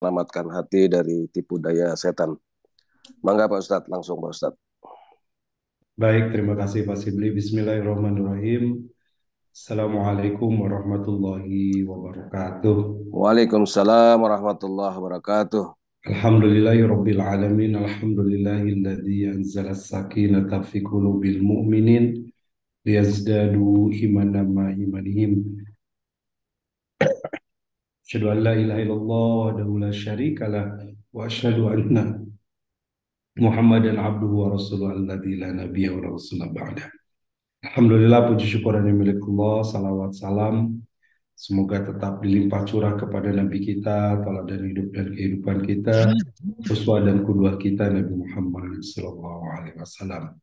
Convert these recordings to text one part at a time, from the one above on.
Selamatkan hati dari tipu daya setan. Mangga Pak Ustadz, langsung Pak Ustadz. Baik, terima kasih Pak Sibli. Bismillahirrahmanirrahim. Assalamualaikum warahmatullahi wabarakatuh. Waalaikumsalam warahmatullahi wabarakatuh. Alhamdulillahirabbil alamin. Alhamdulillahilladzi anzala as-sakinata fi qulubil mu'minin liyazdadu imanan ma imanihim. Asyhadu an la ilaha illallah wahdahu la syarikalah wa asyhadu anna Muhammadan abduhu wa rasuluhu alladzi la nabiyya wa rasula ba'da. Alhamdulillah, puji syukur hanya milik Allah. Salawat salam semoga tetap dilimpah curah kepada Nabi kita, teladan hidup dan kehidupan kita, uswah dan qudwah kita Nabi Muhammad Sallallahu Alaihi Wasallam.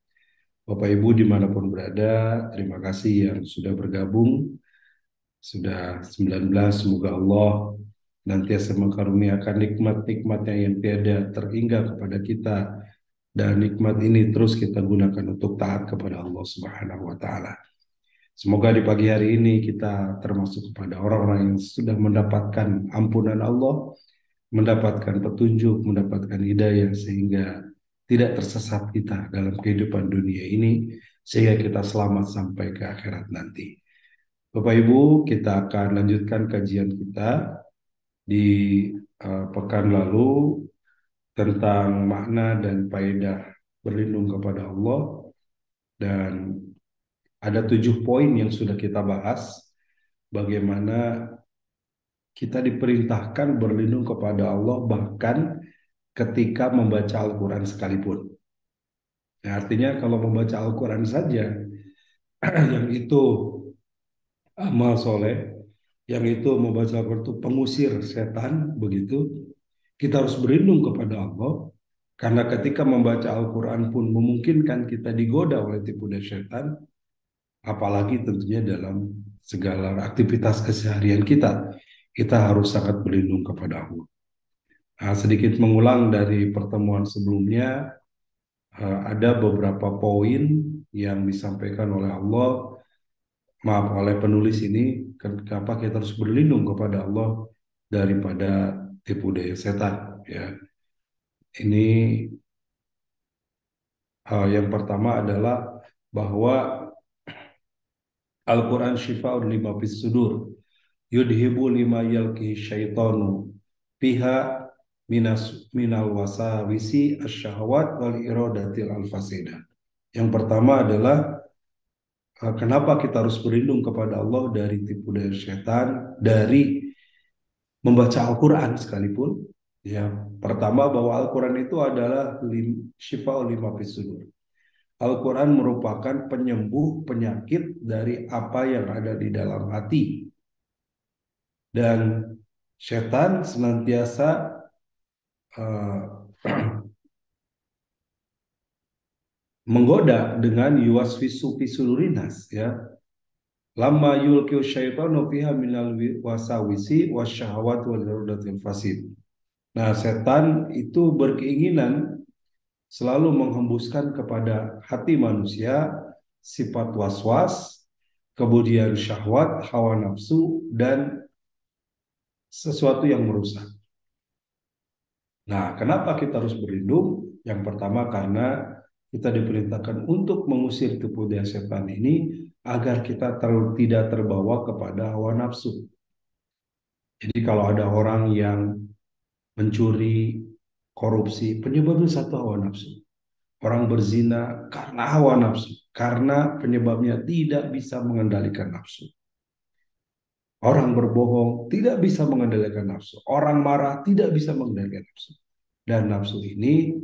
Bapak Ibu dimanapun berada, terima kasih yang sudah bergabung. Sudah 19, semoga Allah nantiasa mengkaruniakan nikmat-nikmatnya yang tiada terhingga kepada kita, dan nikmat ini terus kita gunakan untuk taat kepada Allah Subhanahu wa Ta'ala. Semoga di pagi hari ini kita termasuk kepada orang-orang yang sudah mendapatkan ampunan Allah, mendapatkan petunjuk, mendapatkan hidayah sehingga tidak tersesat kita dalam kehidupan dunia ini, sehingga kita selamat sampai ke akhirat nanti. Bapak Ibu, kita akan lanjutkan kajian kita di pekan lalu tentang makna dan faedah berlindung kepada Allah, dan ada 7 poin yang sudah kita bahas. Bagaimana kita diperintahkan berlindung kepada Allah bahkan ketika membaca Al-Quran sekalipun. Nah, artinya kalau membaca Al-Quran saja, yang itu amal soleh, yang itu membaca Al-Quran itu pengusir setan, begitu, kita harus berlindung kepada Allah. Karena ketika membaca Al-Quran pun memungkinkan kita digoda oleh tipu daya setan, apalagi tentunya dalam segala aktivitas keseharian kita, kita harus sangat berlindung kepada Allah. Nah, sedikit mengulang dari pertemuan sebelumnya, ada beberapa poin yang disampaikan oleh Allah, maaf, oleh penulis ini, kenapa kita harus berlindung kepada Allah daripada tipu daya setan. Ya, ini yang pertama adalah bahwa Al-Quran syifa'un lima fis sudur yudhibu lima yalki syaitanu fiha minal wasawisi asyahwat wal iradatil al-fasidah. Yang pertama adalah kenapa kita harus berlindung kepada Allah dari tipu daya setan, dari membaca Al-Quran sekalipun. Ya, pertama bahwa Al-Quran itu adalah syifa'ul lima fis sudur. Al-Quran merupakan penyembuh penyakit dari apa yang ada di dalam hati. Dan setan senantiasa uh, menggoda dengan yuwaswisu fisurinas, ya. Lama yulkiu syaitanu fiha minal wasawisi wasyahawat wal iradatil fasid. Nah, setan itu berkeinginan selalu menghembuskan kepada hati manusia sifat waswas, kemudian syahwat, hawa nafsu, dan sesuatu yang merusak. Nah, kenapa kita harus berlindung? Yang pertama karena kita diperintahkan untuk mengusir tipu daya setan ini agar kita tidak terbawa kepada hawa nafsu. Jadi kalau ada orang yang mencuri, korupsi, penyebabnya satu hawa nafsu. Orang berzina karena hawa nafsu, karena penyebabnya tidak bisa mengendalikan nafsu. Orang berbohong tidak bisa mengendalikan nafsu. Orang marah tidak bisa mengendalikan nafsu. Dan nafsu ini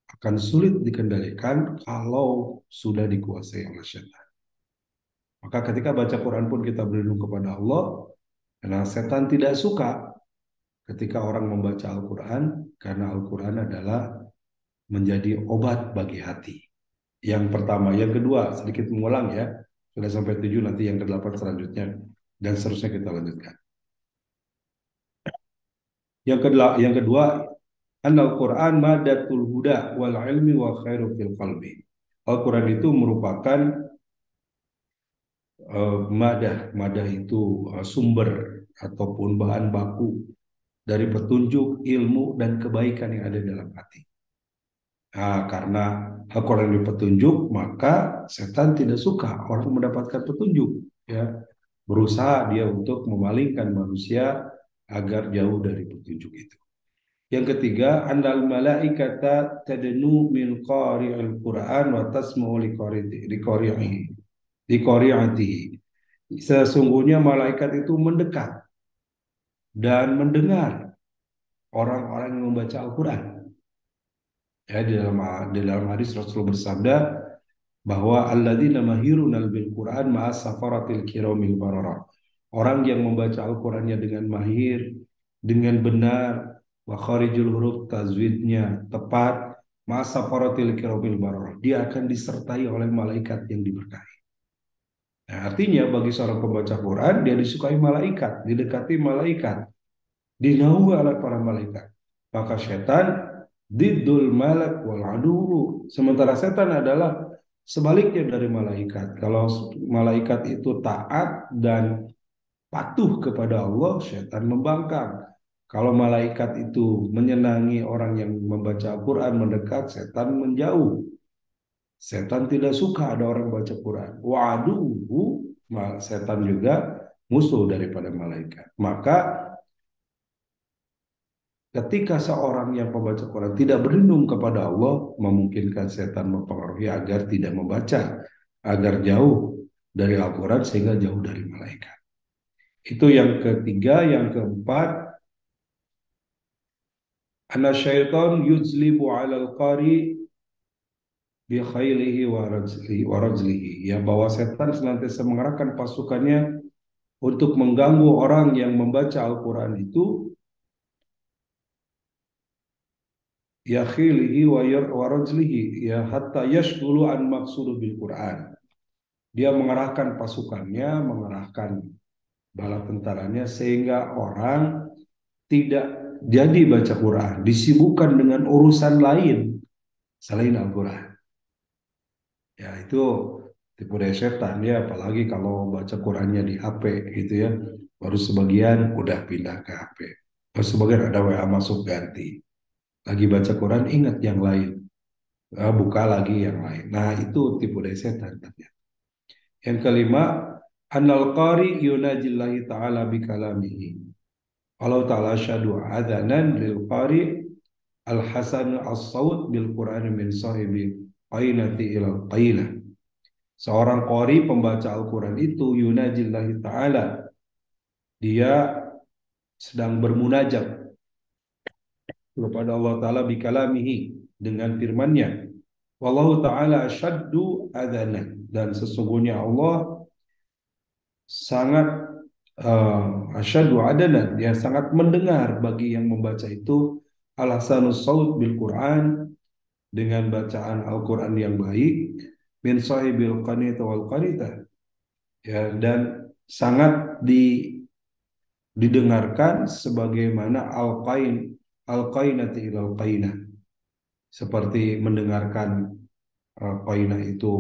akan sulit dikendalikan kalau sudah dikuasai oleh setan. Maka ketika baca Quran pun kita berlindung kepada Allah, karena setan tidak suka ketika orang membaca Al-Quran, karena Al-Quran adalah menjadi obat bagi hati. Yang pertama. Yang kedua, sedikit mengulang ya, sudah sampai 7, nanti yang ke-8 selanjutnya, dan seterusnya kita lanjutkan. Yang kedua, Al-Quran madatul huda wal ilmi wa khairu fil qalbi. Al-Quran itu merupakan madah. Madah itu sumber ataupun bahan baku dari petunjuk, ilmu, dan kebaikan yang ada dalam hati. Nah, karena Al-Quran ini petunjuk, maka setan tidak suka orang mendapatkan petunjuk. Ya, berusaha dia untuk memalingkan manusia agar jauh dari petunjuk itu. Yang ketiga, annal malaikata tadnu min qari'il Qur'an wa tasma'u liqari'atihi. Sesungguhnya malaikat itu mendekat dan mendengar orang-orang yang membaca Al-Quran. Ya, di dalam hadis Rasul bersabda bahwa alladzina mahiruna bil Quran ma'as safaratil kiramil barara. Orang yang membaca Al-Qur'annya dengan mahir, dengan benar, wa kharijul huruf tajwidnya tepat, ma'as safaratil kiramil barara. Dia akan disertai oleh malaikat yang diberkahi. Nah, artinya bagi seorang pembaca Quran, dia disukai malaikat, didekati malaikat, dinaungi oleh para malaikat. Maka setan diddul malak wal aduwu. Sementara setan adalah sebaliknya dari malaikat. Kalau malaikat itu taat dan patuh kepada Allah, setan membangkang. Kalau malaikat itu menyenangi orang yang membaca Al-Quran mendekat, setan menjauh. Setan tidak suka ada orang baca Quran. Wa aduwu, setan juga musuh daripada malaikat. Maka ketika seorang yang pembaca Quran tidak berlindung kepada Allah, memungkinkan setan mempengaruhi agar tidak membaca, agar jauh dari Al-Quran sehingga jauh dari malaikat. Itu yang ketiga. Yang keempat, anna syaitan yuzlibu alal qari bi khailihi wa rajlihi. Ya, bahwa setan senantiasa mengerahkan pasukannya untuk mengganggu orang yang membaca Al-Quran itu, ya khilihi wa rajlihi, ya hatta yashghulu an maqsudu bil Quran. Dia mengerahkan pasukannya, mengerahkan bala tentaranya sehingga orang tidak jadi baca Quran, disibukkan dengan urusan lain selain Al-Quran. Ya, itu tipu daya setan ya, apalagi kalau baca Qurannya di HP gitu ya. Baru sebagian udah pindah ke HP. Baru sebagian ada WA masuk ganti. Lagi baca Quran ingat yang lain. Buka lagi yang lain. Nah, itu tipu daya setan ternyata. Yang kelima, annal qari yunajillahi ta'ala bi kalamihi. Allah ta'ala syadu adhanan lil qari al-hasan as-sawt bil Qur'an min sahibi qainati ilal qainah. Seorang qari pembaca Al-Quran itu yunajillahi ta'ala. Dia sedang bermunajat kepada Allah Ta'ala bi kalamihi, dengan firman-Nya. Wallahu ta'ala asyaddu adhanan. Dan sesungguhnya Allah sangat asyaddu adanan, dia sangat mendengar bagi yang membaca itu al-hasanus saut bil Quran, dengan bacaan Al-Quran yang baik, min sahibil qanita wal qanita, ya, dan sangat didengarkan sebagaimana al-qainati ilal qainah, seperti mendengarkan qainah itu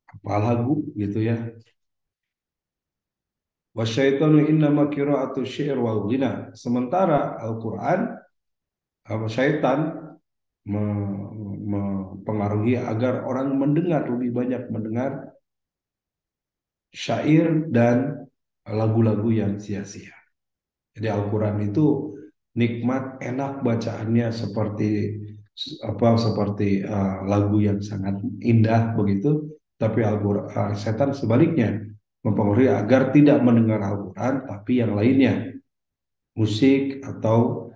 apa lagu gitu ya. Wasyaitanu innama qira'atu syi'r wal ghina. Sementara Al-Quran, syaitan mempengaruhi agar orang mendengar, lebih banyak mendengar syair dan lagu-lagu yang sia-sia. Jadi Al-Quran itu nikmat, enak bacaannya, seperti lagu yang sangat indah begitu. Tapi setan sebaliknya mempengaruhi agar tidak mendengar Al-Quran, tapi yang lainnya, musik atau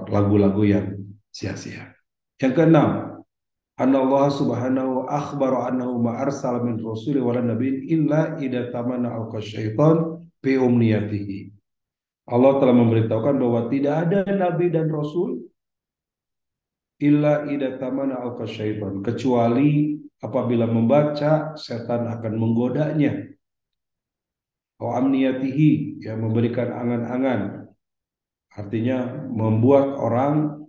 lagu-lagu yang sia-sia. Yang keenam, Allah subhanahu akhbaru annahu ma arsala min rasuli wala nabiyyin illa idza tamana al-syaitan bi umniyatihi. Allah telah memberitahukan bahwa tidak ada nabi dan rasul illa idza tamana al-syaitan, kecuali apabila membaca setan akan menggodanya. Wa amniyatihi, yang memberikan angan-angan, artinya membuat orang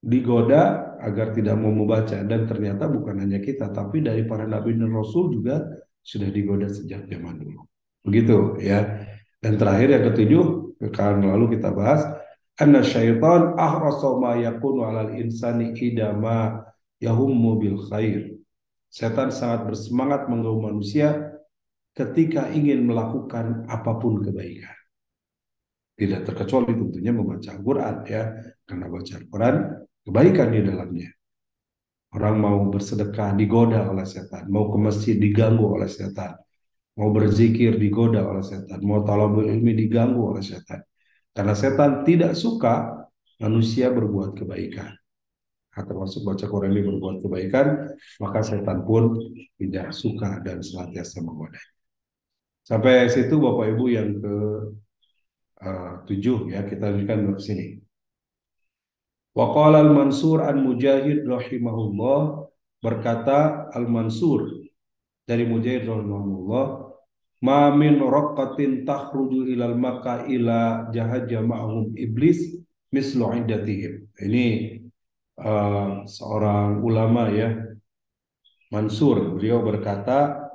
digoda agar tidak mau membaca. Dan ternyata bukan hanya kita, tapi dari para nabi dan rasul juga sudah digoda sejak zaman dulu. Begitu ya. Dan terakhir yang ketujuh, kan lalu kita bahas, anna syaitan ahrasa ma yakunu 'alal insani idama yahummu bil khair. Setan sangat bersemangat mengganggu manusia ketika ingin melakukan apapun kebaikan. Tidak terkecuali tentunya membaca Al-Quran ya. Karena baca Al-Quran, kebaikan di dalamnya. Orang mau bersedekah digoda oleh setan, mau ke masjid diganggu oleh setan, mau berzikir digoda oleh setan, mau talabul ilmi diganggu oleh setan. Karena setan tidak suka manusia berbuat kebaikan. Nah, termasuk baca Quran ini berbuat kebaikan, maka setan pun tidak suka dan senantiasa menggoda. Sampai situ Bapak Ibu yang ke tujuh ya, kita lanjutkan ke sini. Wa qala al-Mansur an Mujahid rahimahullah, berkata Al-Mansur dari Mujahid rahimahullah, ma min raqqatin takhruju ilal maka ila jahaja ma'hum iblis mislu iddatihim. Ini seorang ulama ya, Mansur, beliau berkata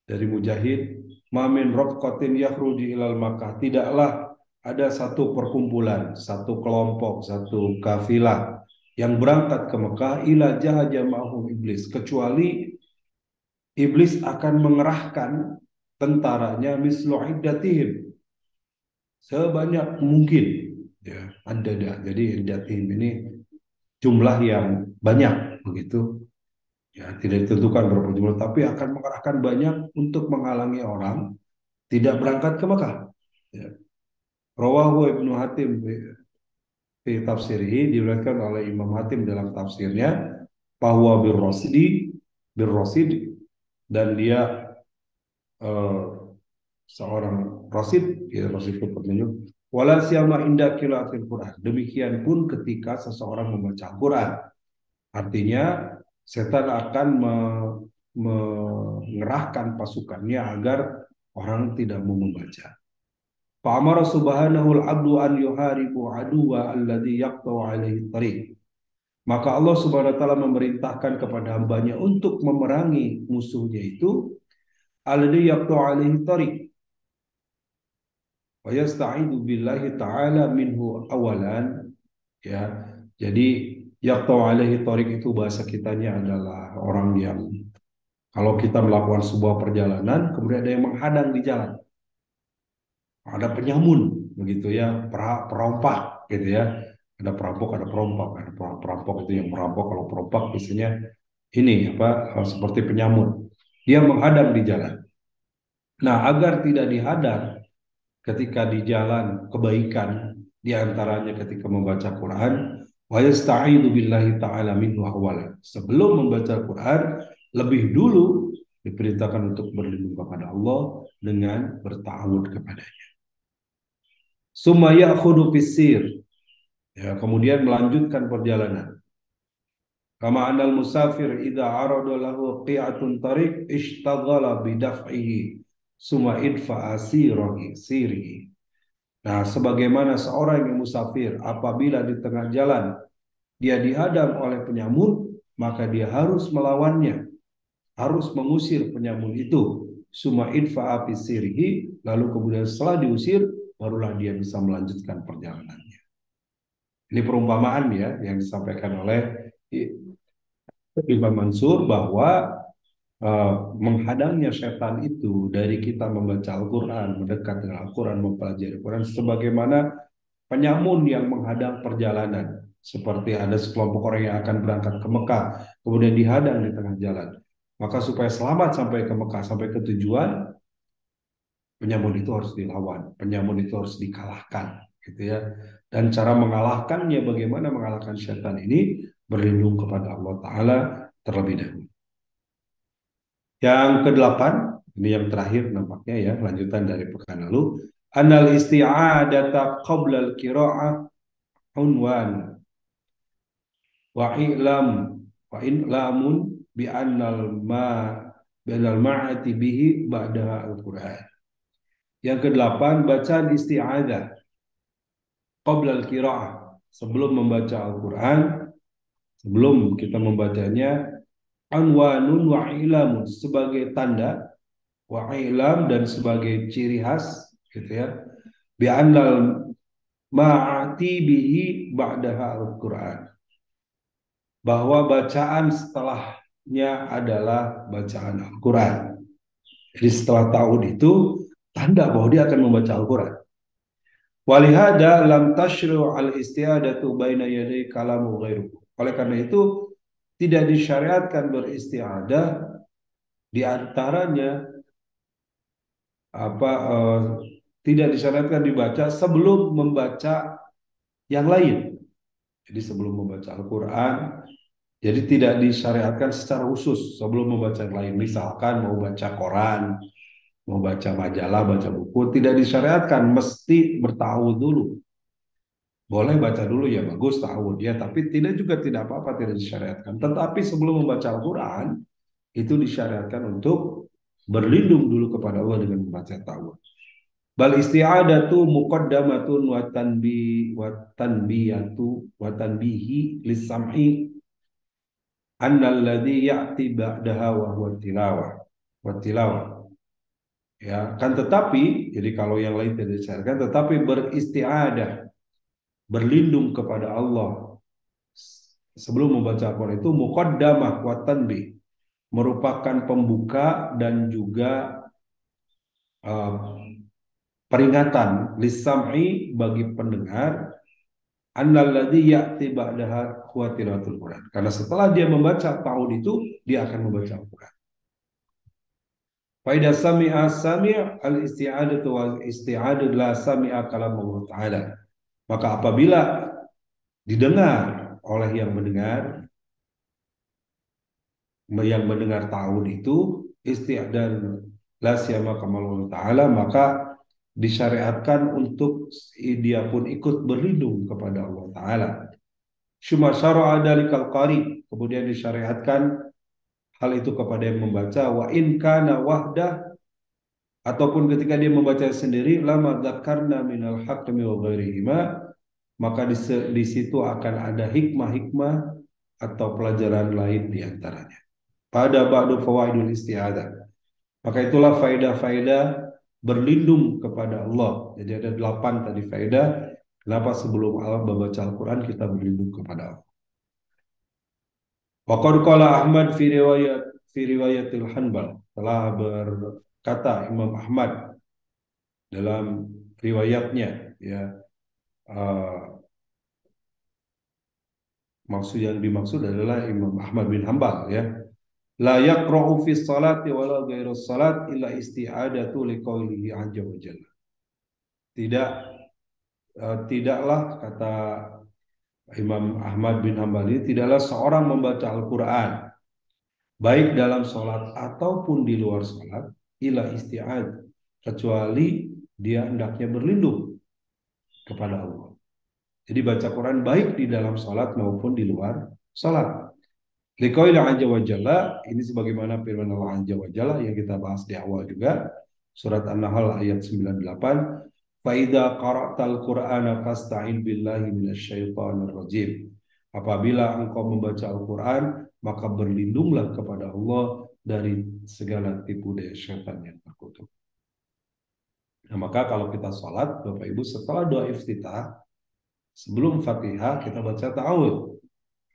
dari Mujahid, ma min raqqatin yakhruju ilal Makkah, tidaklah ada satu perkumpulan, satu kelompok, satu kafilah yang berangkat ke Mekah ila jahaja ma'hum iblis, kecuali iblis akan mengerahkan tentaranya mislu iddatihim, sebanyak mungkin ya, ada. Jadi iddatihim ini jumlah yang banyak begitu. Ya, tidak ditentukan berapa jumlah, tapi akan mengerahkan banyak untuk menghalangi orang tidak berangkat ke Mekah. Ya. Rawahu Ibnu Hatim fi tafsirih, diriwayatkan oleh Imam Hatim dalam tafsirnya, bahwa birrosid, dan dia eh, seorang rasid, ya rasid itu petunjuk. Wala siyama inda qiraatil Quran. Demikian pun ketika seseorang membaca Quran. Artinya setan akan mengerahkan pasukannya agar orang tidak mau membaca. Fa'amara subhanahu al-abdu an yuharibu aduwa alladhi yaqta'u alaihi tariq. Maka Allah subhanahu wa ta'ala memerintahkan kepada hambanya untuk memerangi musuhnya itu, alladhi yaqta'u alaihi tariq. Wa yasta'idu billahi ta'ala minhu awalan. Ya, jadi yaqta'u alaihi tariq itu bahasa kitanya adalah orang yang kalau kita melakukan sebuah perjalanan, kemudian ada yang menghadang di jalan. Ada penyamun, begitu ya, perompak, gitu ya. Ada perampok, ada perompak. Ada perampok itu yang merampok. Kalau perompak biasanya ini apa seperti penyamun. Dia menghadang di jalan. Nah, agar tidak dihadang ketika di jalan kebaikan, di antaranya ketika membaca Quran, wa yasta'idu billahi ta'ala minhu awwalan. Sebelum membaca Quran, lebih dulu diperintahkan untuk berlindung kepada Allah dengan bertawud kepadanya. Summa ya'khudhu fis-sir. Ya, kemudian melanjutkan perjalanan. Kama anal musafir idza arada lahu qi'atun tariq ishtaghala bidaf'ihi summa idfa sirihi. Nah, sebagaimana seorang yang musafir apabila di tengah jalan dia dihadang oleh penyamun, maka dia harus melawannya, harus mengusir penyamun itu. Summa idfa sirihi, lalu kemudian setelah diusir barulah dia bisa melanjutkan perjalanannya. Ini perumpamaan ya yang disampaikan oleh Imam Mansur bahwa menghadangnya setan itu dari kita membaca Al-Quran, mendekat dengan Al-Quran, mempelajari Al-Quran, sebagaimana penyamun yang menghadang perjalanan. Seperti ada sekelompok orang yang akan berangkat ke Mekah, kemudian dihadang di tengah jalan. Maka supaya selamat sampai ke Mekah, sampai ke tujuan, penyamun itu harus dilawan, penyamun itu harus dikalahkan, gitu ya. Dan cara mengalahkannya, bagaimana mengalahkan setan ini, berlindung kepada Allah Ta'ala terlebih dahulu. Yang kedelapan, ini yang terakhir nampaknya ya, lanjutan dari pekan lalu. Anal isti'adata qabla al-qira'ah unwan wa i'lamun bi annal ma'ati bihi ba'da al-Qur'an. Yang kedelapan, bacaan isti'adah qabla al-qira'ah, sebelum membaca Al-Quran, sebelum kita membacanya, anwanun wa ilamun, sebagai tanda wa ilam, dan sebagai ciri khas gitu ya, bi annal ma'ati bihi ba'daha al-Qur'an, bahwa bacaan setelahnya adalah bacaan Al-Quran. Jadi setelah tahun itu tanda bahwa dia akan membaca Al-Quran. Walihada lam tashru' al-isti'adatu baina yaday kalamu ghairuhu. Oleh karena itu tidak disyariatkan beristiadah di antaranya apa tidak disyariatkan dibaca sebelum membaca yang lain. Jadi sebelum membaca Al-Quran, jadi tidak disyariatkan secara khusus sebelum membaca yang lain. Misalkan mau baca koran, mau baca majalah, baca buku, tidak disyariatkan mesti bertahun dulu. Boleh baca dulu ya bagus tahun ya, tapi tidak juga tidak apa-apa, tidak disyariatkan. Tetapi sebelum membaca Al-Quran itu disyariatkan untuk berlindung dulu kepada Allah dengan membaca tahun. Bal isti'adatu muqaddamatun wa tanbiyatu wa tanbihi lis-sam'i annalladzi ya'ti ba'daha wa huwa tilawah wa tilawah. Ya, kan tetapi jadi kalau yang lain tidak disyaratkan, tetapi beristiadah, berlindung kepada Allah sebelum membaca Al-Quran itu muqaddamah wa tanbih, merupakan pembuka dan juga uh, peringatan lisam'i bagi pendengar annalladzi ya'ti ba'daha huwa tilawatul Quran. Karena setelah dia membaca tahun itu dia akan membaca Al-Quran. Faidah sami'a sami' al-isti'adatu wal isti'adatu la sami'a kalam Allah Ta'ala. Maka apabila didengar oleh yang mendengar tahun itu isti'adan la siyama kamal Allah Ta'ala, maka disyariatkan untuk dia pun ikut berlindung kepada Allah Ta'ala. Syuma syara'a dalikal qari, kemudian disyariatkan hal itu kepada yang membaca, wa in kana wahdah, ataupun ketika dia membaca sendiri, lama dzakarna minal hakmi wa ghairihima, maka di situ akan ada hikmah-hikmah atau pelajaran lain di antaranya. Pada ba'du fawaidul isti'adah. Maka itulah faedah-faedah berlindung kepada Allah. Jadi ada 8 tadi faedah. Kenapa sebelum Allah membaca Al-Quran kita berlindung kepada Allah. Wa qad qala Ahmad fi riwayatil Hanbal, telah berkata Imam Ahmad dalam riwayatnya ya, yang dimaksud adalah Imam Ahmad bin Hanbal ya. La yaqra'u fi salati wala ghairu salat illa isti'adatu liqaulihi azza wa jalla. Tidaklah kata Imam Ahmad bin Hanbal ini, tidaklah seorang membaca Al-Quran baik dalam sholat ataupun di luar sholat illa isti'ad, kecuali dia hendaknya berlindung kepada Allah. Jadi baca Quran baik di dalam sholat maupun di luar sholat. Liqauli azza wa jalla, ini sebagaimana firman Allah azza wa jalla yang kita bahas di awal juga, surat An-Nahl ayat 98, fa idza qara'tal qur'ana fasta'in billahi minasyaitonir rajim. Apabila engkau membaca Al-Qur'an, maka berlindunglah kepada Allah dari segala tipu daya syaitan yang terkutuk. Nah, maka kalau kita sholat, Bapak Ibu, setelah doa iftitah, sebelum Fatihah kita baca ta'awudz.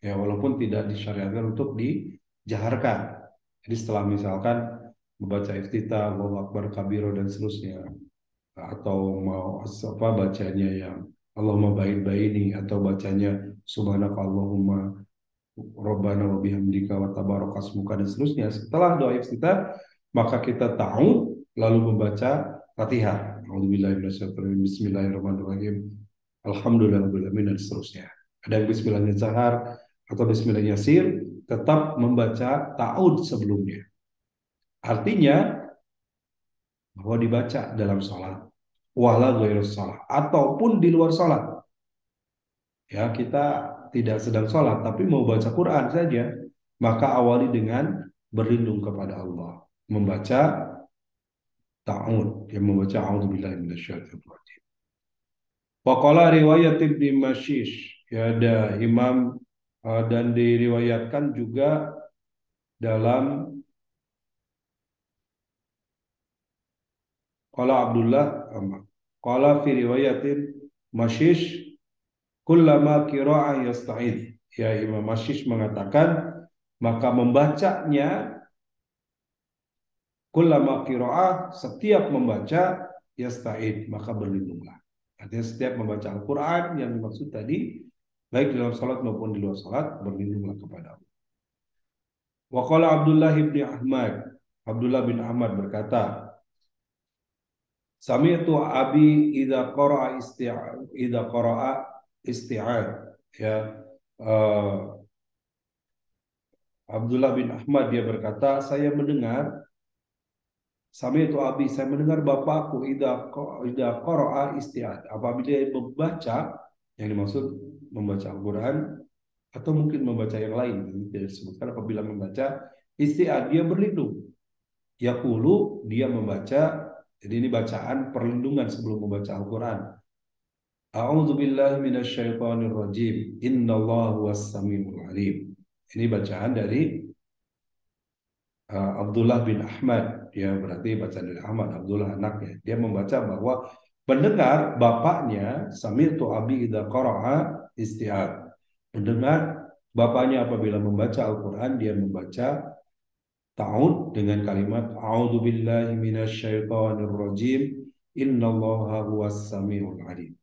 Ya, walaupun tidak disyariatkan untuk dijaharkan. Jadi setelah misalkan membaca iftitah, Allahu Akbar kabiro dan seterusnya, atau mau apa bacanya yang Allahumma ba'id-ba'ini, atau bacanya subhanaka Allahumma rabbana wa bihamdika wa tabarakasmuka dan seterusnya. Setelah doa iftitah, maka kita tahu lalu membaca Fatihah. A'udzubillahi minasyaitonir rajim. Bismillahirrahmanirrahim. Alhamdulillahirabbil dan seterusnya. Ada yang bismillahnya sahar atau bismillah yasir, tetap membaca ta'awudz sebelumnya. Artinya bahwa dibaca dalam sholat, wala ghairu sholat, ataupun di luar sholat. Ya, kita tidak sedang sholat tapi mau baca Quran saja, maka awali dengan berlindung kepada Allah, membaca ta'awudz, yang membaca a'udzubillahi minasyaitonir rajim. Wa qala riwayat Ibnu Mashish, ya ada Imam dan diriwayatkan juga dalam Qala Abdullah qala fi riwayatin Mashish kullama qira'ah yasta'id. Ya, Imam Mashish mengatakan maka membacanya kullama qira'ah, setiap membaca yasta'id, maka berlindunglah. Artinya setiap membaca Al-Qur'an yang dimaksud tadi baik di dalam salat maupun di luar salat, berlindunglah kepada Allah. Wa qala Abdullah bin Ahmad berkata, Sami'tu abi idza qara'a isti'ad. Ya, Abdullah bin Ahmad dia berkata, saya mendengar Sami'tu abi, saya mendengar bapakku idza qara'a isti'ad. Apabila dia membaca, yang dimaksud membaca Al-Qur'an atau mungkin membaca yang lain, tidak disebutkan. Apabila membaca isti'ad, dia berlindung. Yaqulu, dia membaca. Jadi ini bacaan perlindungan sebelum membaca Al-Quran. A'udzu billahi minasyaitonir rajim. Innallaha huwas samiul alim. Ini bacaan dari Abdullah bin Ahmad. Dia berarti bacaan dari Ahmad, Abdullah anaknya. Dia membaca bahwa mendengar bapaknya, sami'tu abi idza qara'a isti'ad. Mendengar bapaknya apabila membaca Al-Quran, dia membaca ta'ud dengan kalimat a'udzu billahi minasyaitonir rajim innallaha huwas samiul alim.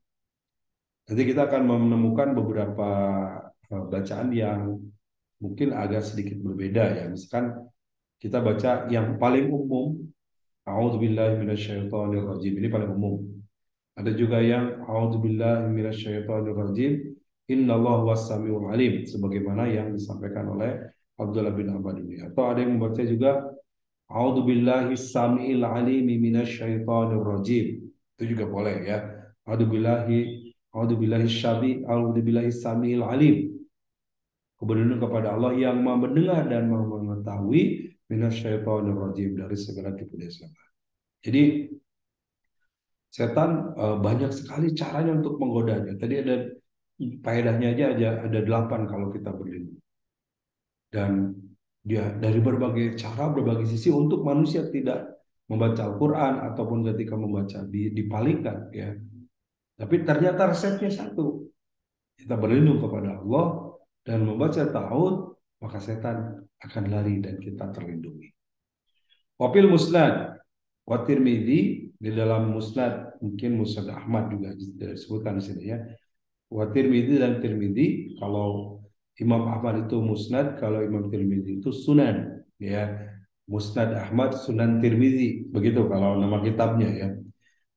Nanti kita akan menemukan beberapa bacaan yang mungkin agak sedikit berbeda ya. Misalkan kita baca yang paling umum a'udzu billahi minasyaitonir rajim, ini paling umum. Ada juga yang a'udzu billahi minasyaitonir rajim innallaha huwas samiul alim, sebagaimana yang disampaikan oleh Abdullah bin Abbas ini. Atau ada yang membaca juga A'udzu billahi samiil alimi minasyaitonir rajim. Itu juga boleh ya. A'udzu billahi samiil alim. Kebenaran kepada Allah yang Maha mendengar dan Maha mengetahui minasyaitonir rajim, dari segala tipu daya setan. Jadi setan banyak sekali caranya untuk menggodanya. Tadi ada faedahnya aja ada 8 kalau kita berlindung. Dan dia dari berbagai cara, berbagai sisi untuk manusia tidak membaca Al-Quran ataupun ketika membaca dipalingkan ya. Tapi ternyata resepnya satu. Kita berlindung kepada Allah dan membaca ta'awud, maka setan akan lari dan kita terlindungi. Wafil musnad wa Tirmidzi, di dalam musnad, mungkin musnad Ahmad juga disebutkan di sini ya. Wa Tirmidzi dan Tirmidzi, kalau Imam Ahmad itu musnad, kalau Imam Tirmidzi itu sunan ya. Musnad Ahmad, Sunan Tirmidzi, begitu kalau nama kitabnya ya.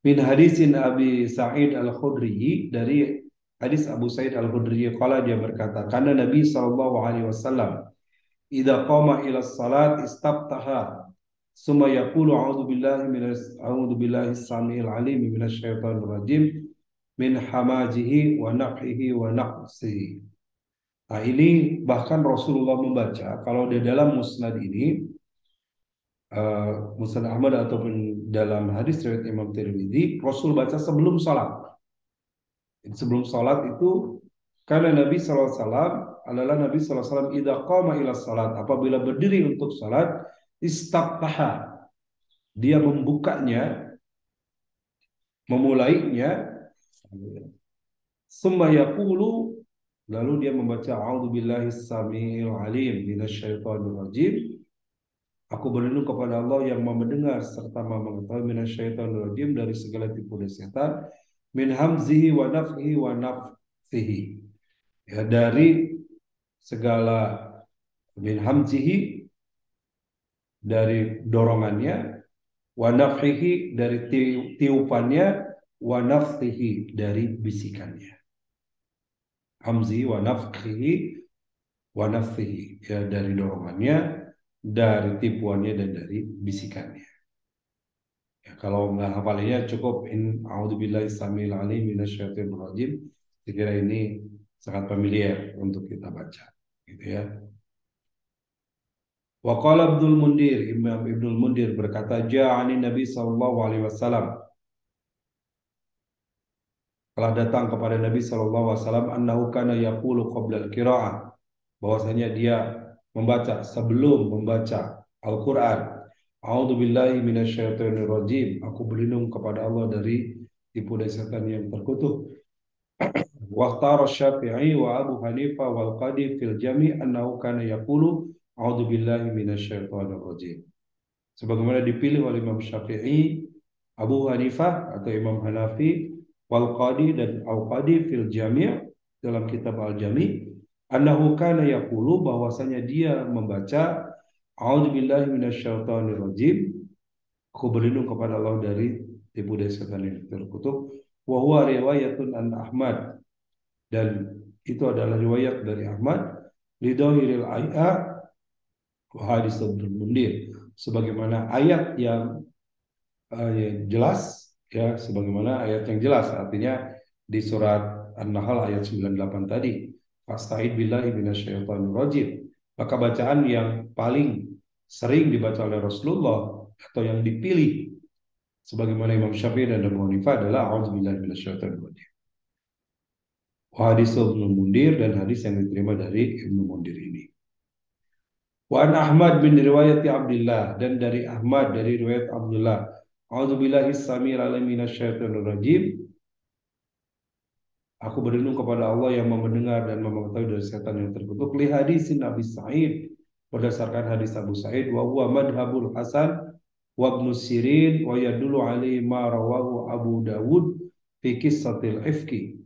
Min hadisin Abi Sa'id Al-Khudri, dari hadis Abu Sa'id Al-Khudri, qala, dia berkata, karena Nabi sallallahu alaihi wasallam idza qama ila salat istabtaha summa yaqulu a'udzu billahi samiil alim minasyaitonir rajim min hamajihi wa nafhihi wa naqsihi. Nah, ini bahkan Rasulullah membaca, kalau di dalam musnad ini, musnad Ahmad ataupun dalam hadis riwayat Imam Tirmidzi, Rasul baca sebelum salat. Sebelum salat itu, karena Nabi SAW adalah Nabi SAW idza qama ila salat, apabila berdiri untuk salat, istaftaha, dia membukanya, memulainya, summa yaqulu, lalu dia membaca a'udzu billahi samiil alim minasyaitonir rajim. Aku berlindung kepada Allah yang Maha mendengar serta Maha mengetahui minasyaitonir rajim, dari segala tipu daya setan, min hamzihi wa nafthihi wa nafthihi. Ya, dari segala, min hamzihi, dari dorongannya, wa nafthihi, dari tiupannya, wa nafthihi, dari bisikannya. Hamzi wa nafthihi wa nafthihi, ya, dari dorongannya, dari tipuannya, dan dari bisikannya. Ya, kalau nggak hafalinnya cukup in a'udzubillahi samiil alim minasyaitonir rajim. Saya kira ini sangat familiar untuk kita baca, gitu ya. Wa qala Ibnul Mundir, Imam Ibnul Mundir berkata, ja'ani Nabi sallallahu alaihi wasallam, telah datang kepada Nabi sallallahu alaihi wasallam, annahu kana yaqulu qabla al-qiraah, bahwasanya dia membaca sebelum membaca Al-Qur'an, A'udzubillahi minasyaitonirrajim. Aku berlindung kepada Allah dari tipu daya setan yang terkutuk. Waqtara Syafi'i wa Abu Hanifah wal Qadi fil jami' annahu kana yaqulu a'udzubillahi minasyaitonirrajim. Sebagaimana dipilih oleh Imam Syafi'i, Abu Hanifah atau Imam Hanafi, wal Qadi dan Al Qadi fil jami' dalam kitab Al Jami' annahu kana yaqulu bahwasanya dia membaca a'udzubillahi minasyaitonirrajim. Aku berlindung kepada Allah dari tipu daya setan yang terkutuk. Wa huwa riwayatun an Ahmad, dan itu adalah riwayat dari Ahmad lidhahiril ayat wa hadis Ibnu Mundir, sebagaimana ayat yang jelas, ya, sebagaimana ayat yang jelas, artinya di surat An-Nahl ayat 98 tadi, fasta'id billahi minasyaitonir rajim. Maka bacaan yang paling sering dibaca oleh Rasulullah atau yang dipilih sebagaimana Imam Syafi'i dan Abu Hanifah adalah a'udzubillahi minasyaitonir rajim. Hadis Ibnu Mundir, dan hadis yang diterima dari Ibnu Mundir ini. Wa an Ahmad bin riwayat Abdullah, dan dari Ahmad dari riwayat Abdullah, a'udzubillahi samir alim minasyaitonir rajim. Aku berlindung kepada Allah yang mendengar dan mengetahui dari setan yang terkutuk. Li hadisin Abi Sa'id, berdasarkan hadis Abu Sa'id, wa huwa madhabul Hasan wa Ibnu Sirin wa yadullu alaihi ma rawahu Abu Dawud fi qissatil ifki.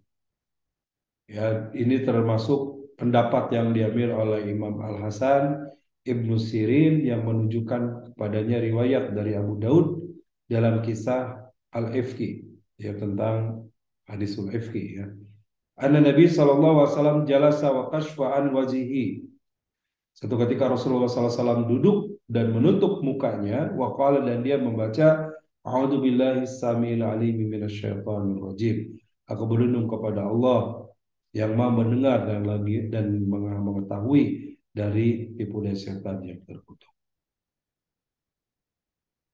Ya, ini termasuk pendapat yang diambil oleh Imam Al-Hasan, Ibnu Sirin, yang menunjukkan kepadanya riwayat dari Abu Daud dalam kisah Al-Ifki, ya, tentang hadisul ifki, ya. Anna Nabi sallallahu alaihi wasallam jalasa wa kashfa an wajihi. Satu ketika Rasulullah sallallahu alaihi wasallam duduk dan menutup mukanya, wa qala, dan dia membaca a'udzu billahi samil alim minasyaitonir rajim. Aku berlindung kepada Allah yang Maha mendengar dan mengetahui dari tipu daya setan yang terkutuk.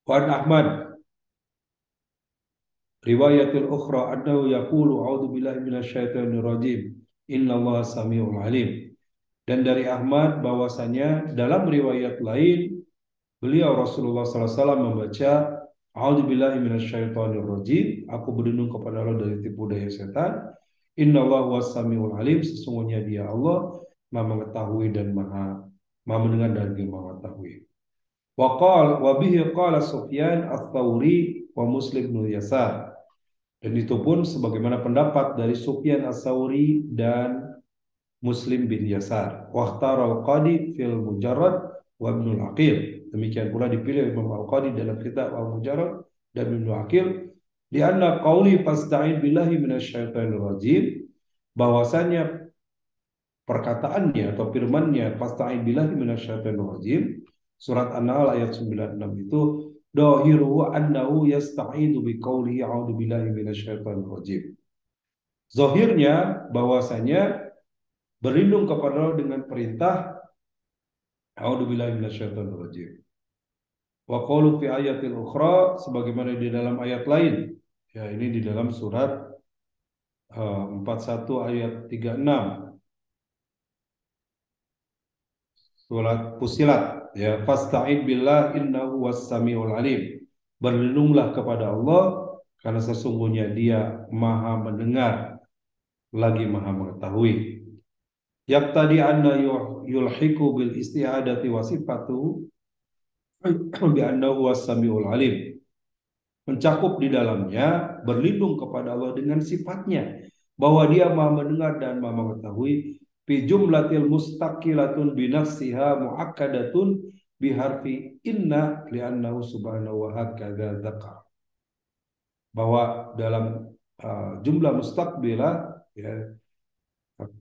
Wa Ahmad riwayatul ukhra annahu yaqulu a'udzu billahi minasyaitonir rajim innallaha samiul alim. Dan dari Ahmad bahwasanya dalam riwayat lain beliau Rasulullah sallallahu alaihi wasallam membaca a'udzu billahi minasyaitonir rajim, aku berlindung kepada Allah dari tipu daya setan. Innallaha was-samiul alim, sesungguhnya dia Allah Maha mengetahui dan Maha mendengar dan Maha mengetahui. Wa bihi qala Sufyan ats-Tsauri wa Muslim bin Yasar. Dan itu pun sebagaimana pendapat dari Sufyan ats-Tsauri dan Muslim bin Yasar. Waqtar al-Qadi fil Mujarrad wa Ibnu al-Aqil. Demikian pula dipilih Imam Al-Qadi dalam kitab Al-Mujarrad dan Ibnu al-Aqil. Di anna qauli fasta'in billahi minasyaitonir rajim, bahwasanya perkataannya atau firman-Nya fasta'in billahi minasyaitonir rajim, surat An-Nahl ayat 96 itu, dhahiru annahu yasta'idu biqaulihi a'udzu billahi minasyaitonir rajim. Zahirnya bahwasanya berlindung kepada Allah dengan perintah a'udzubillahi minasyaitonir rajim. Wa qalu fi ayatil ukhra, sebagaimana di dalam ayat lain. Ya, ini di dalam surat 41 ayat 36. Surat Fussilat, ya, fasta'id billah innahu was-samiul alim. Berlindunglah kepada Allah karena sesungguhnya Dia Maha mendengar lagi Maha mengetahui. Yaqtadi anna yulhiqu bil isti'adati wa sifatu bi annahu was-samiul alim. Mencakup di dalamnya berlindung kepada Allah dengan sifatnya bahwa Dia Maha mendengar dan Maha mengetahui. Fi jumlatil mustaqilatun bi nafsiha muakkadatun bi harfi inna li'annahu subhanahu wa hakadza dzakar. Bahwa dalam jumlah mustaqbilah, ya,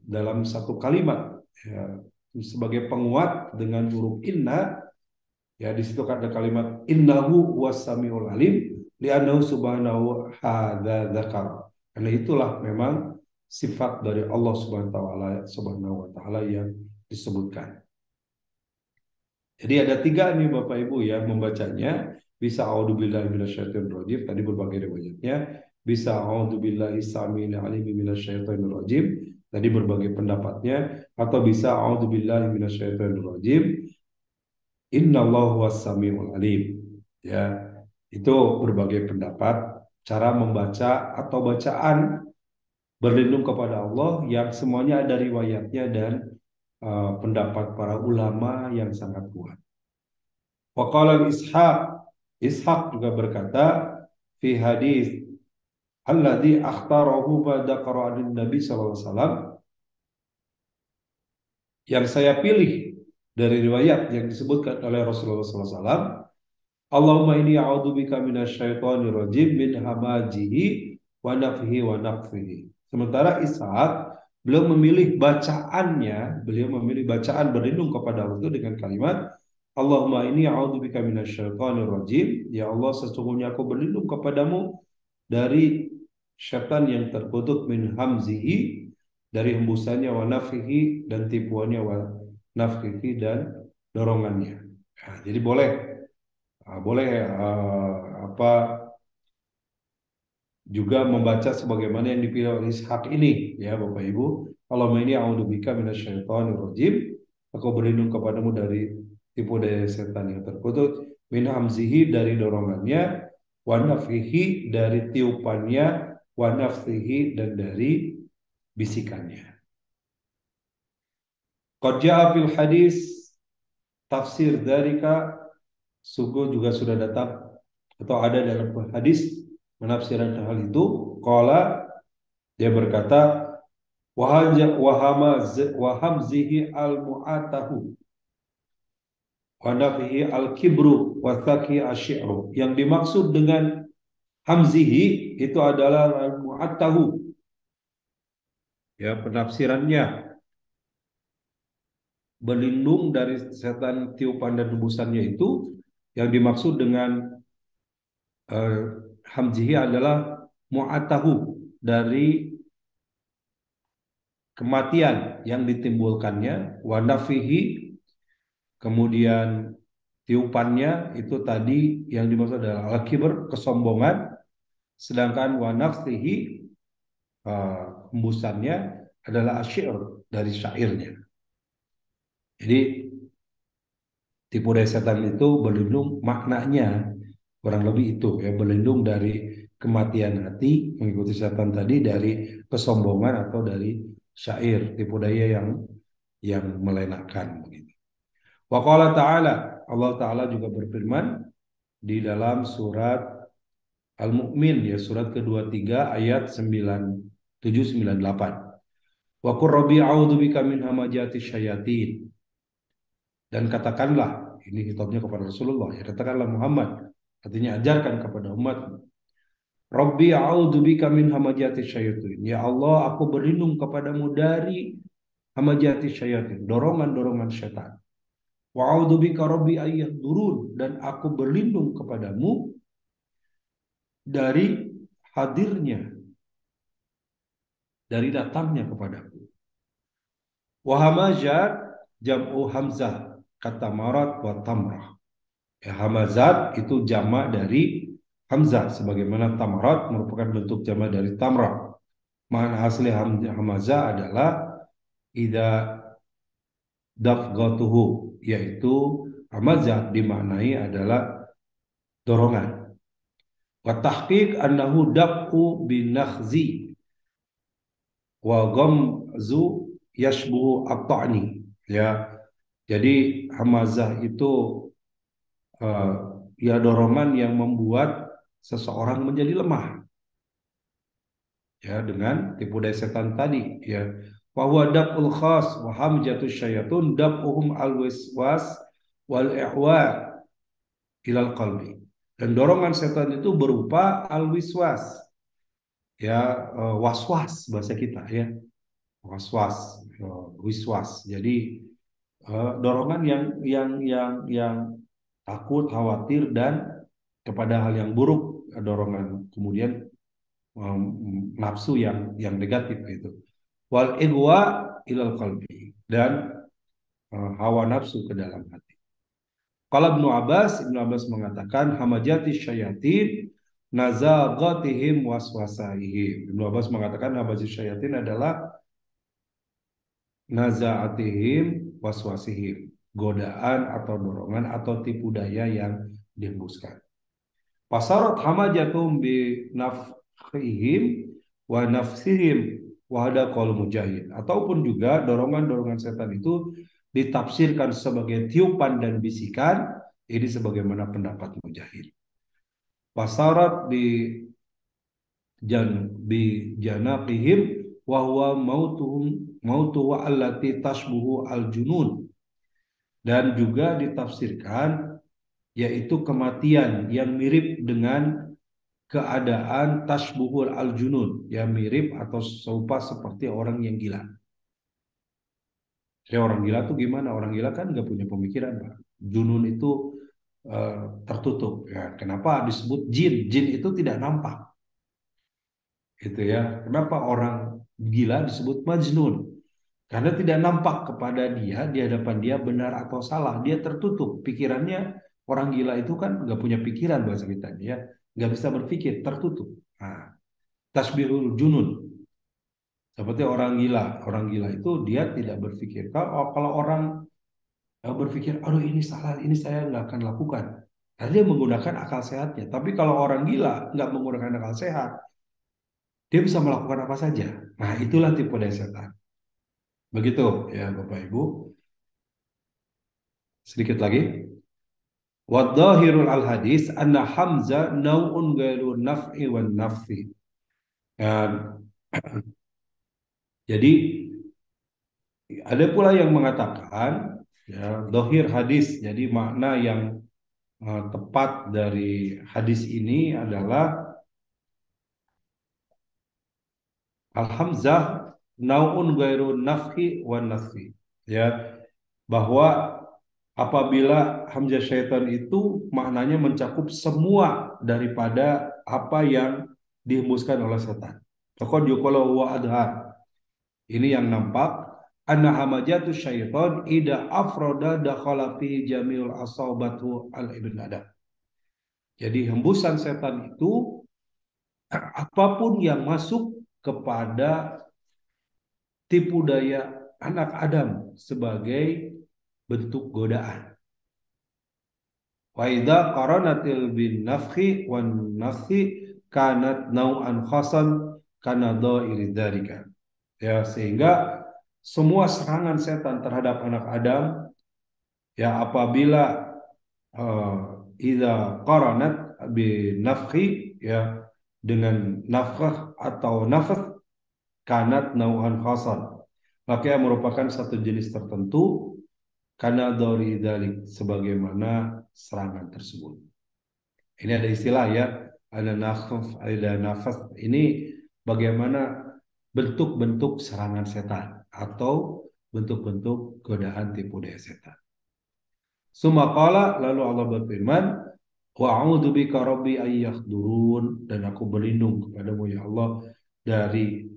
dalam satu kalimat, ya, sebagai penguat dengan huruf inna, ya, di situ ada kalimat innahu was-samiul alim li'annahu subhanahu hadza dzakar. Karena itulah memang sifat dari Allah Subhanahu wa taala yang disebutkan. Jadi ada 3 nih Bapak Ibu ya membacanya. Bisa a'udzubillahi minasyaitonir rajim, tadi berbagai riwayatnya. Bisa a'udzubillahi samil alim minasyaitonir rajim, tadi berbagai pendapatnya. Atau bisa a'udzubillahi minasyaitonir rajim innallaha was-samiul alim. Ya, itu berbagai pendapat cara membaca atau bacaan berlindung kepada Allah yang semuanya ada riwayatnya dan pendapat para ulama yang sangat kuat. Waqala Ishaq, Ishaq juga berkata fi hadis alladzi akhtarahu ba'da qira'atin Nabi sallallahu alaihi wasallam, yang saya pilih dari riwayat yang disebutkan oleh Rasulullah sallallahu alaihi wasallam, Allahumma inni a'udzubika minasyaitonir rajim min hamajihi wa nafthihi wa nafthihi. Sementara Ishaq beliau memilih bacaan berlindung kepada Allah itu dengan kalimat Allahumma inni a'udzubika minasyaitonir rajim. Ya Allah, sesungguhnya aku berlindung kepadamu dari syaitan yang terkutuk, min hamzihi, dari hembusannya, wa nafthihi, dan tipuannya, wa nafthihi, dan dorongannya. Nah, jadi boleh apa juga membaca sebagaimana yang dipilih oleh Ishaq ini, ya Bapak Ibu. Allahumma inni a'udzubika minasyaitonir rajim. Aku berlindung kepadamu dari tipu daya setan yang terkutuk, min hamzihi, dari dorongannya, wa nafthihi, dari tiupannya, wa nafthihi, dan dari bisikannya. Qad ja'a fil hadis tafsir dzalika, sungguh juga sudah datang atau ada dalam hadis menafsirkan hal itu. Qala, dia berkata, wahamzihi al-mu'atahu wa nafihi al-kibru wa thaki asyi'ru. Yang dimaksud dengan hamzihi itu adalah al-mu'atahu, ya, penafsirannya berlindung dari setan tiupan dan hembusannya itu. Yang dimaksud dengan hamzihi adalah mu'atahu, dari kematian yang ditimbulkannya, wa nafihi, kemudian tiupannya itu tadi yang dimaksud adalah al-kibr, kesombongan, sedangkan wa nafsihi, hembusannya adalah asyir, dari syairnya. Jadi tipu daya setan itu berlindung, maknanya kurang lebih itu, ya, berlindung dari kematian hati mengikuti setan tadi, dari kesombongan atau dari syair, tipu daya yang melenakan begitu. Wa qala ta'ala, Allah Ta'ala juga berfirman di dalam surat Al-Mu'min, ya, surat ke-23 ayat 97-98. Wa qur rabbi a'udzubika min hamajati syayatin. Dan katakanlah, ini kitabnya kepada Rasulullah, ya, katakanlah Muhammad, artinya ajarkan kepada umat, Rabbi a'udzubika min hamajati syayatin. Ya Allah, aku berlindung kepadamu dari hamajati syayatin, dorongan-dorongan syaitan. Wa a'udzubika rabbi ayyahdurun, dan aku berlindung kepadamu dari hadirnya, dari datangnya kepadaku. Wa hamazat jam'u hamzah kata marat wa tamrah. Ya, hamazat itu jamak dari hamzah, sebagaimana tamarat merupakan bentuk jamak dari tamrah. Makna asli hamazah adalah idza dafghatuhu, yaitu hamazah dimaknai adalah dorongan. Wa tahqiq annahu daf'u binakhzi wa ghamzu yashbuhu at-ta'ni. Ya, jadi hamazah itu ya dorongan yang membuat seseorang menjadi lemah, ya, dengan tipu daya setan tadi, ya. Wa huwa daf'ul khas wa hamjatus syayatun daf'uhum al-waswas wal ihwa ilal qalbi. Dan dorongan setan itu berupa al-wiswas, ya, waswas bahasa kita, ya, waswas, wiswas. Jadi dorongan yang takut, khawatir, dan kepada hal yang buruk, dorongan kemudian nafsu yang negatif itu. Wal igwa ilal qalbi, dan hawa nafsu ke dalam hati. Kalau Ibnu Abbas mengatakan hamajati syayatin nazaghatihim waswasaihim. Ibnu Abbas mengatakan hamajati syayatin adalah nazaatihim waswasihim, godaan atau dorongan atau tipu daya yang dihembuskan. Pasarat hamajatum bi nafkhihim wa nafsihim wa hada qaul Mujahid. Ataupun juga dorongan-dorongan setan itu ditafsirkan sebagai tiupan dan bisikan, ini sebagaimana pendapat Mujahid. Pasarat bi janaqihim wa huwa mautuhu allati tashbuhu al-junun, dan juga ditafsirkan yaitu kematian yang mirip dengan keadaan tashbuhul al-junun, yang mirip atau serupa seperti orang yang gila. Jadi orang gila tuh gimana? Orang gila kan nggak punya pemikiran, Pak. Junun itu tertutup. Ya, kenapa disebut jin? Jin itu tidak nampak. Gitu ya. Kenapa orang gila disebut majnun? Karena tidak nampak kepada dia, di hadapan dia benar atau salah. Dia tertutup. Pikirannya, orang gila itu kan nggak punya pikiran bahasa kita. Ya. Nggak bisa berpikir, tertutup. Nah, tasbihul junun. Seperti orang gila. Orang gila itu dia tidak berpikir. Kalau orang berpikir, aduh ini salah, ini saya nggak akan lakukan. Karena dia menggunakan akal sehatnya. Tapi kalau orang gila nggak menggunakan akal sehat, dia bisa melakukan apa saja. Nah, itulah tipe dari setan. Begitu ya Bapak Ibu. Sedikit lagi. Wadhahirul al-hadis anna Hamzah nau'un ghairu naf'i wan naf'i. Jadi ada pula yang mengatakan ya dohir hadis. Jadi makna yang tepat dari hadis ini adalah al-hamzah nau'un ghairu naf'i wan naf'i. Ya, bahwa apabila hamzah syaitan itu maknanya mencakup semua daripada apa yang dihembuskan oleh setan. Faqad yuqalu wa adhar. Ini yang nampak anna hamajatu syaitan ida afroda dakhala fi jami'ul asabatu al ibn adam. Jadi hembusan setan itu apapun yang masuk kepada tipu daya anak Adam sebagai bentuk godaan. Wa idza qaranatil bin nafhi wan nafhi kanat nau'an khasan kana dhairi dzalika. Ya, sehingga semua serangan setan terhadap anak Adam ya apabila idza qaranat bi nafhi ya dengan nafkah atau nafas kanat nau'an khasan, maka yang merupakan satu jenis tertentu karena dari dalik sebagaimana serangan tersebut. Ini ada istilah ya, ada nafas, ada nafas. Ini bagaimana bentuk-bentuk serangan setan atau bentuk-bentuk godaan tipu daya setan. Sumaqala, lalu Allah berfirman, wa a'udzubika rabbi ayyahdurun, dan aku berlindung kepadamu ya Allah dari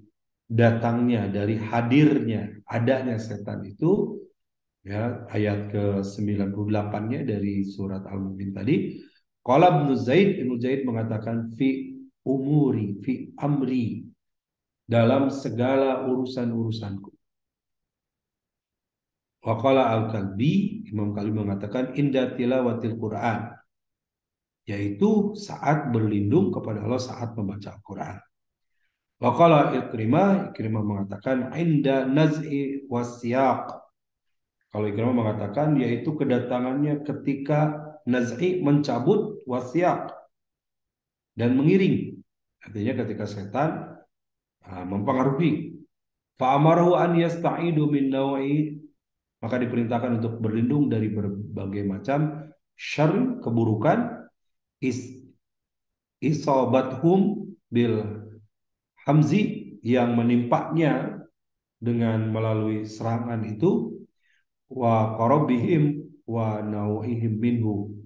datangnya, dari hadirnya, adanya setan itu. Ya, ayat ke-98-nya dari surat Al-Mu'min tadi. Qala Ibnu Zaid mengatakan fi umuri, fi amri, dalam segala urusan-urusanku. Wa qala Al-Kalbi, Imam Kalbi mengatakan inda tilawatil Quran, yaitu saat berlindung kepada Allah saat membaca Al-Quran. Wa qala Ikrimah mengatakan inda naz'i wasyaq. Kalau Ikrimah mengatakan yaitu kedatangannya ketika naz'i mencabut wasyak dan mengiring. Artinya ketika setan mempengaruhi. Fa'amarahu an yasta'idu min naw'i, maka diperintahkan untuk berlindung dari berbagai macam syarr, keburukan, isabathum bil hamzi, yang menimpanya dengan melalui serangan itu, wa qarabihim wa nauhihim minhu,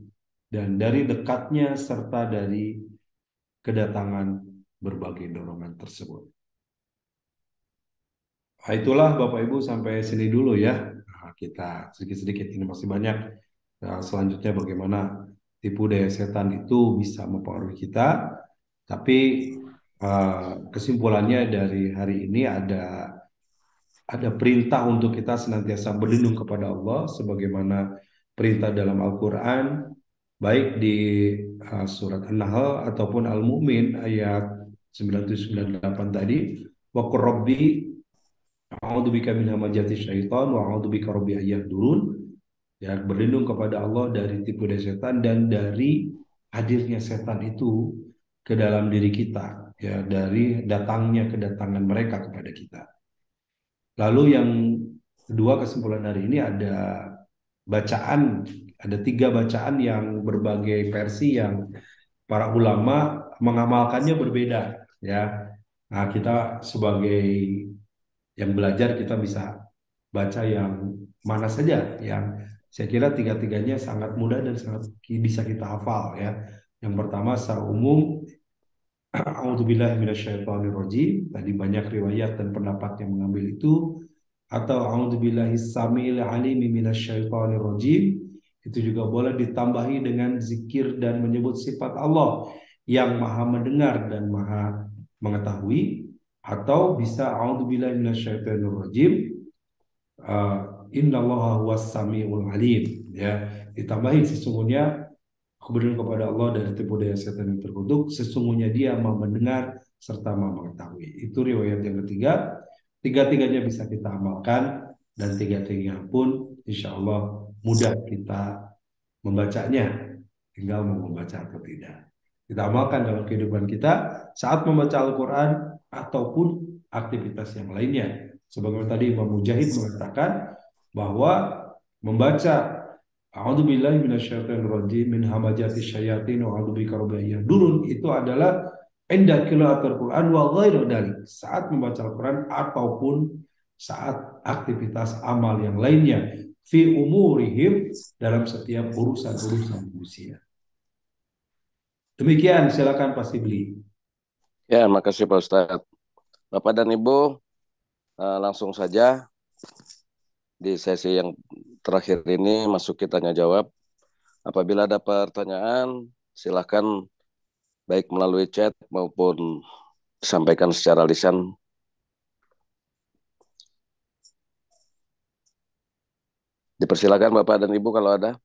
dan dari dekatnya serta dari kedatangan berbagai dorongan tersebut. Nah, itulah Bapak Ibu sampai sini dulu ya. Nah, kita sedikit-sedikit, ini masih banyak. Nah, selanjutnya bagaimana tipu daya setan itu bisa mempengaruhi kita. Tapi kesimpulannya dari hari ini ada perintah untuk kita senantiasa berlindung kepada Allah sebagaimana perintah dalam Al-Quran, baik di surat An-Nahl ataupun Al-Mu'min ayat 97-98 tadi, wa qur rabbi a'udzubika min hamazati syaitan wa a'udzubika rabbi ayahdurun. Ya, berlindung kepada Allah dari tipu daya setan dan dari hadirnya setan itu ke dalam diri kita, ya, dari kedatangan mereka kepada kita. Lalu yang kedua, kesimpulan hari ini ada bacaan, ada 3 bacaan yang berbagai versi yang para ulama mengamalkannya berbeda, ya. Nah, kita sebagai yang belajar kita bisa baca yang mana saja, yang saya kira tiga-tiganya sangat mudah dan sangat bisa kita hafal, ya. Yang pertama secara umum, A'udzubillahi minasyaitonirrajim. Tadi banyak riwayat dan pendapat yang mengambil itu. Atau A'udzubillahi samil alimi minasyaitonirrajim. Itu juga boleh ditambahi dengan zikir dan menyebut sifat Allah yang maha mendengar dan maha mengetahui. Atau bisa A'udzubillahi minasyaitonirrajim, innallaha huwas samiul alim, ya. Ditambahin sesungguhnya aku berlindung kepada Allah dari tipu daya setan yang terkutuk, sesungguhnya dia maha mendengar serta maha mengetahui. Itu riwayat yang ketiga. Tiga-tiganya bisa kita amalkan dan tiga-tiganya pun insya Allah mudah kita membacanya, tinggal mau membaca atau tidak. Kita amalkan dalam kehidupan kita saat membaca Al-Quran ataupun aktivitas yang lainnya. Sebagaimana tadi Imam Mujahid mengatakan bahwa membaca A'udzubillahi minasyaitonirrajim min hamazati syayatin wa a'udzubika rabbi yahdurun itu adalah inda qiraatul Quran wa ghairu dzalik, saat membaca Al-Quran ataupun saat aktivitas amal yang lainnya, fi umurihim, dalam setiap urusan-urusan manusia. Demikian, silakan Pak Sibli. Ya, makasih Pak Ustadz. Bapak dan Ibu, langsung saja di sesi yang terakhir ini masuki tanya jawab. Apabila ada pertanyaan, silakan baik melalui chat maupun disampaikan secara lisan. Dipersilakan Bapak dan Ibu kalau ada.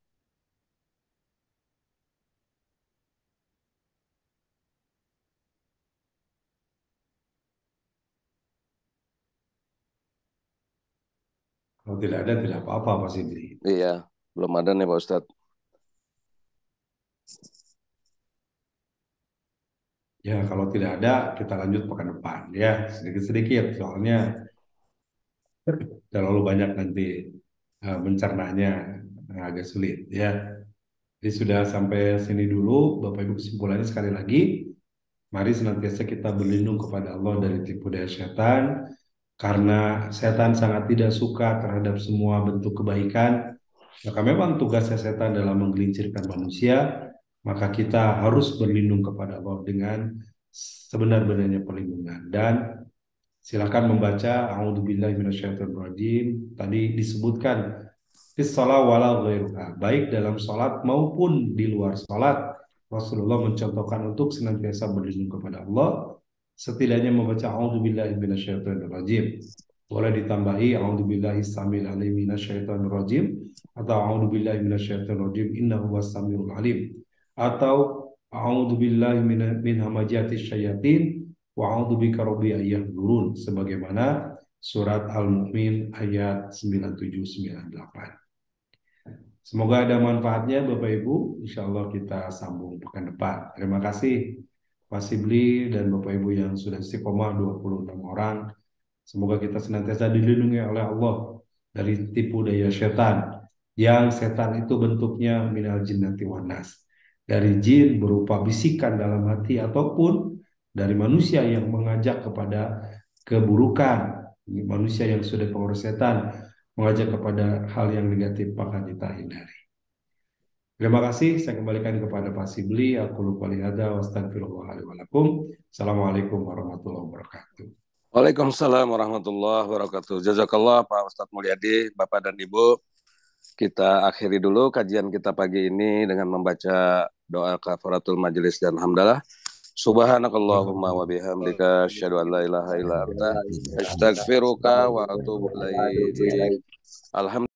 Kalau tidak ada, tidak apa-apa Pak Sibli. Iya, belum ada nih Pak Ustadz. Ya, kalau tidak ada, kita lanjut pekan depan. Ya, sedikit-sedikit. Soalnya terlalu banyak nanti mencernanya agak sulit. Ya, jadi sudah sampai sini dulu. Bapak Ibu, kesimpulannya sekali lagi, mari senantiasa kita berlindung kepada Allah dari tipu daya setan. Karena setan sangat tidak suka terhadap semua bentuk kebaikan. Maka memang tugasnya setan dalam menggelincirkan manusia. Maka kita harus berlindung kepada Allah dengan sebenar-benarnya perlindungan. Dan silakan membaca A'udzubillahi minasyaitonirrajim. Tadi disebutkan fissalah wala ghairuha, baik dalam sholat maupun di luar sholat. Rasulullah mencontohkan untuk senantiasa berlindung kepada Allah, setidaknya membaca A'udzubillahi minasyaitonirrajim. Boleh ditambahi A'udzubillahi samil alim minasyaitonirrajim atau A'udzubillahi minasyaitonirrajim innahu was-samiul alim, atau A'udzubillahi min hamazati syayatin wa a'udzubika rabbi ayahdurun, sebagaimana surat Al-Mu'min ayat 97-98. Semoga ada manfaatnya Bapak Ibu. Insya Allah kita sambung pekan depan. Terima kasih Pak Sibli dan Bapak Ibu yang sudah istiqomah 26 orang. Semoga kita senantiasa dilindungi oleh Allah dari tipu daya setan. Yang setan itu bentuknya minal jinnati wan nas. Dari jin berupa bisikan dalam hati ataupun dari manusia yang mengajak kepada keburukan. Manusia yang sudah pengaruh setan mengajak kepada hal yang negatif, maka kita hindari. Terima kasih, saya kembalikan kepada Pak Sibli. Aku lupa lihada, wastaghfirullahaladzim. Assalamualaikum warahmatullahi wabarakatuh. Waalaikumsalam warahmatullahi wabarakatuh. Jazakallah Pak Ustadz Mulyadi, Bapak dan Ibu. Kita akhiri dulu kajian kita pagi ini dengan membaca doa kafaratul majelis dan hamdalah. Subhanakallahumma wa bihamdika asyhadu an la ilaha illa anta astaghfiruka wa atubu ilaik. Alhamdulillah.